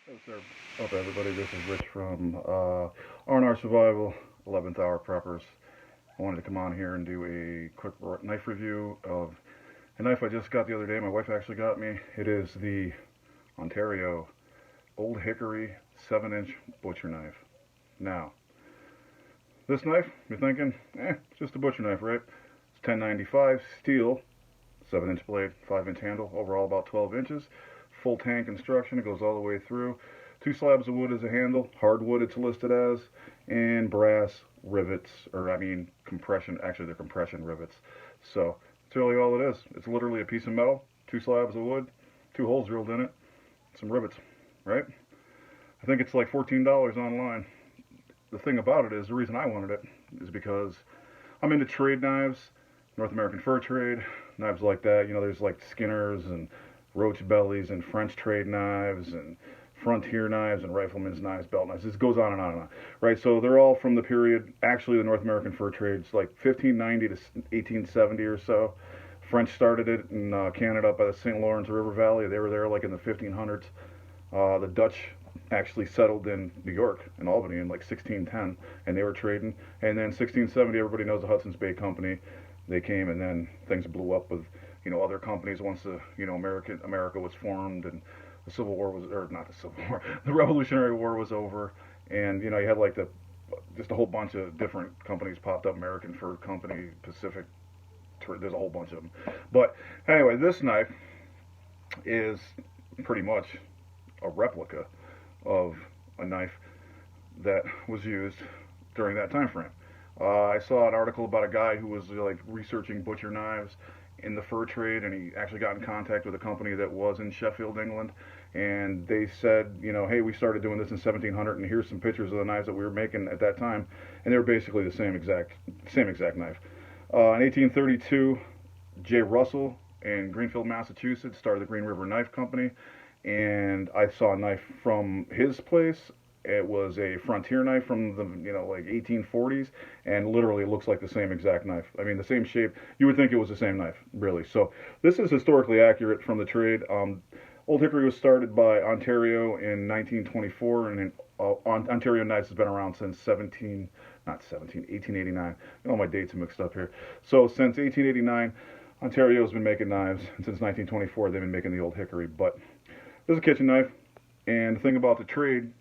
What's up, everybody? This is Rich from R&R Survival, 11th Hour Preppers. I wanted to come on here and do a quick knife review of a knife I just got the other day. My wife actually got me. It is the Ontario Old Hickory 7-inch butcher knife. Now, this knife, you're thinking, it's just a butcher knife, right? It's 1095 steel, 7-inch blade, 5-inch handle, overall about 12 inches. Full tank construction, it goes all the way through. 2 slabs of wood as a handle, hardwood it's listed as, and brass rivets, or I mean compression, actually they're compression rivets. So that's really all it is. It's literally a piece of metal, 2 slabs of wood, 2 holes drilled in it, some rivets, right? I think it's like $14 online. The thing about it is, the reason I wanted it is because I'm into trade knives, North American fur trade, knives like that. You know, there's like Skinners and roach bellies and French trade knives and frontier knives and rifleman's knives, belt knives. This goes on and on and on, right? So they're all from the period, actually the North American fur trades, like 1590 to 1870 or so. French started it in Canada by the St. Lawrence River Valley. They were there like in the 1500s. The Dutch actually settled in New York, in Albany, in like 1610, and they were trading. And then 1670, everybody knows the Hudson's Bay Company. They came, and then things blew up with, other companies once the, America was formed, and the Civil War was, or not the Civil War, the Revolutionary War was over, and you had like just a whole bunch of different companies popped up. American Fur Company, Pacific, there's a whole bunch of them. But anyway, this knife is pretty much a replica of a knife that was used during that time frame. I saw an article about a guy who was like researching butcher knives in the fur trade, and he actually got in contact with a company that was in Sheffield, England, and they said, hey, we started doing this in 1700, and here's some pictures of the knives that we were making at that time, and they were basically the same exact knife. In 1832, J. Russell in Greenfield, Massachusetts, started the Green River Knife Company, and I saw a knife from his place. It was a frontier knife from the like 1840s, and literally looks like the same exact knife. I mean, the same shape. You would think it was the same knife, really. So this is historically accurate from the trade. Old Hickory was started by Ontario in 1924, and Ontario Knives has been around since 1889. All my dates are mixed up here. So since 1889, Ontario's been making knives, and since 1924, they've been making the Old Hickory. But this is a kitchen knife, and the thing about the trade,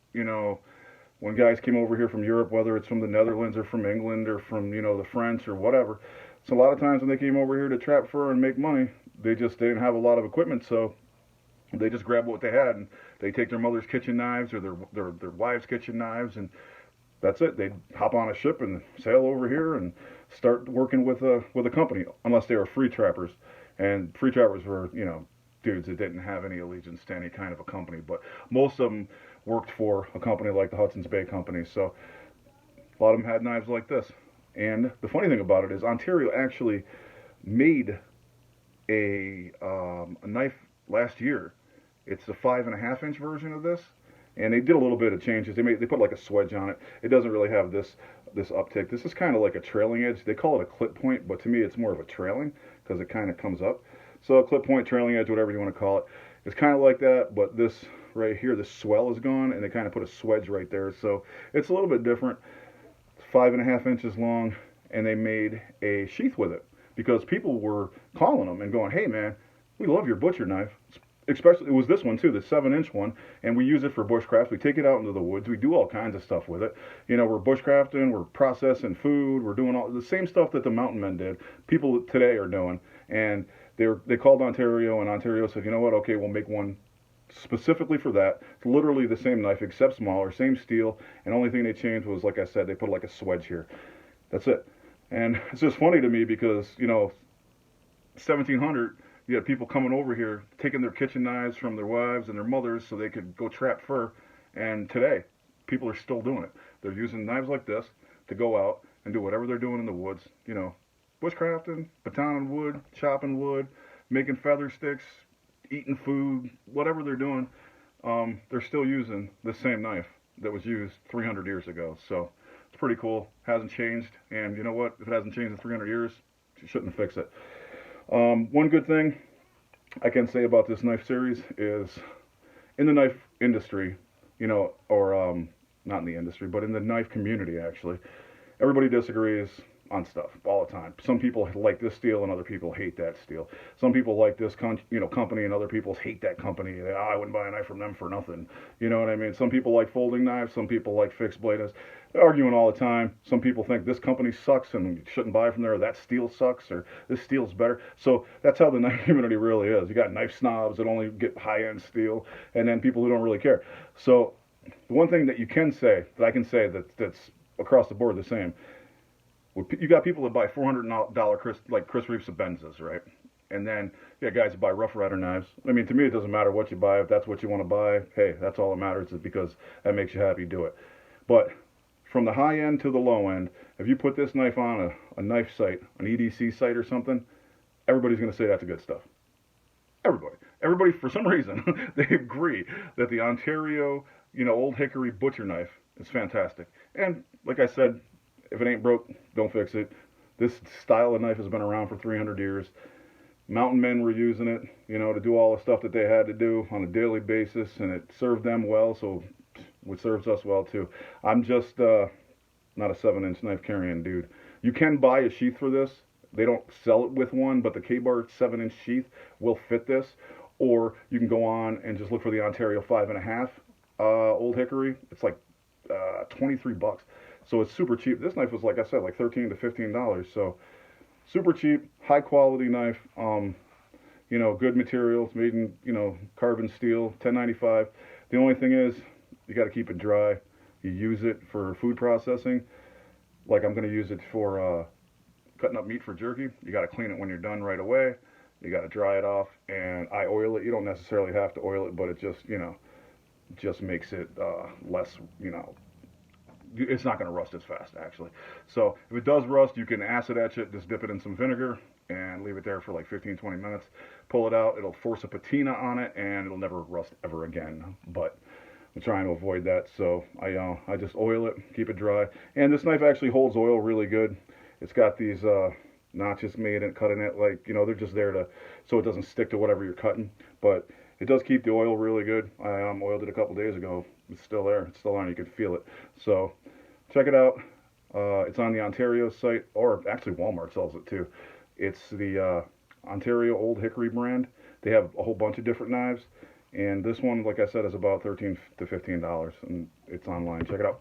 when guys came over here from Europe, whether it's from the Netherlands or from England or from, the French or whatever, so a lot of times when they came over here to trap fur and make money, they didn't have a lot of equipment, so they just grab what they had, and they take their mother's kitchen knives or their wives' kitchen knives, and that's it. They'd hop on a ship and sail over here and start working with a company, unless they were free trappers. And free trappers were, dudes that didn't have any allegiance to any kind of a company, but most of them worked for a company like the Hudson's Bay Company. So a lot of them had knives like this. And the funny thing about it is Ontario actually made a knife last year. It's the 5.5-inch version of this, and they did a little bit of changes. They put like a swedge on it. It doesn't really have this uptick. This is kind of like a trailing edge. They call it a clip point, but to me it's more of a trailing because it kind of comes up. So a clip point, trailing edge, whatever you want to call it. It's kind of like that, but this right here, the swell is gone, and they kind of put a swedge right there. So it's a little bit different. It's 5.5 inches long, and they made a sheath with it because people were calling them and going, "Hey man, we love your butcher knife." Especially, it was this one too, the 7-inch one, and we use it for bushcraft. We take it out into the woods. We do all kinds of stuff with it. We're bushcrafting, we're processing food, we're doing all the same stuff that the mountain men did. People today are doing, and they called Ontario, and Ontario said, you know what? Okay, we'll make one specifically for that. It's literally the same knife except smaller, same steel, and the only thing they changed was, like I said, they put like a swedge here. That's it. And it's just funny to me because 1700, you had people coming over here taking their kitchen knives from their wives and their mothers so they could go trap fur, and today people are still doing it. They're using knives like this to go out and do whatever they're doing in the woods, bushcrafting, batoning wood, chopping wood, making feather sticks, eating food, whatever they're doing. They're still using the same knife that was used 300 years ago. So it's pretty cool. Hasn't changed, and you know what? If it hasn't changed in 300 years, you shouldn't fix it. One good thing I can say about this knife series is, in the knife industry, you know, or not in the industry, but in the knife community actually. Everybody disagrees on stuff all the time. Some people like this steel and other people hate that steel. Some people like this company and other people hate that company. I wouldn't buy a knife from them for nothing. You know what I mean? Some people like folding knives. Some people like fixed blade knives. They're arguing all the time. Some people think this company sucks and you shouldn't buy from there. Or that steel sucks or this steel's better. So that's how the knife community really is. You got knife snobs that only get high-end steel, and then people who don't really care. So the one thing that you can say, that I can say that's across the board the same, you got people that buy $400 Chris Reeves Benzes, right? And then you got guys that buy Rough Rider knives. I mean, to me, it doesn't matter what you buy. If that's what you want to buy, hey, that's all that matters, is because that makes you happy, do it. But from the high end to the low end, if you put this knife on a knife site, an EDC site or something, everybody's going to say that's a good stuff. Everybody, for some reason, they agree that the Ontario, Old Hickory butcher knife is fantastic. And like I said, if it ain't broke, don't fix it. This style of knife has been around for 300 years. Mountain men were using it, to do all the stuff that they had to do on a daily basis, and it served them well, so it serves us well too. I'm just not a 7-inch knife carrying dude. You can buy a sheath for this. They don't sell it with one, but the K-Bar 7-inch sheath will fit this. Or you can go on and just look for the Ontario 5.5 Old Hickory. It's like 23 bucks. So it's super cheap. This knife was, like I said, like $13 to $15. So super cheap, high quality knife. Good materials, made in, carbon steel, 1095. The only thing is, you got to keep it dry. You use it for food processing. Like I'm going to use it for cutting up meat for jerky. You got to clean it when you're done right away. You got to dry it off, and I oil it. You don't necessarily have to oil it, but it just makes it less, it's not going to rust as fast, actually. So if it does rust, you can acid etch it, just dip it in some vinegar, and leave it there for like 15, 20 minutes. Pull it out, it'll force a patina on it, and it'll never rust ever again. But I'm trying to avoid that, so I just oil it, keep it dry. And this knife actually holds oil really good. It's got these notches made and cut in it, like, they're just there so it doesn't stick to whatever you're cutting. But it does keep the oil really good. I oiled it a couple days ago. It's still there. It's still on. You can feel it. So check it out. It's on the Ontario site, or actually Walmart sells it too. It's the Ontario Old Hickory brand. They have a whole bunch of different knives, and this one, like I said, is about $13 to $15, and it's online. Check it out.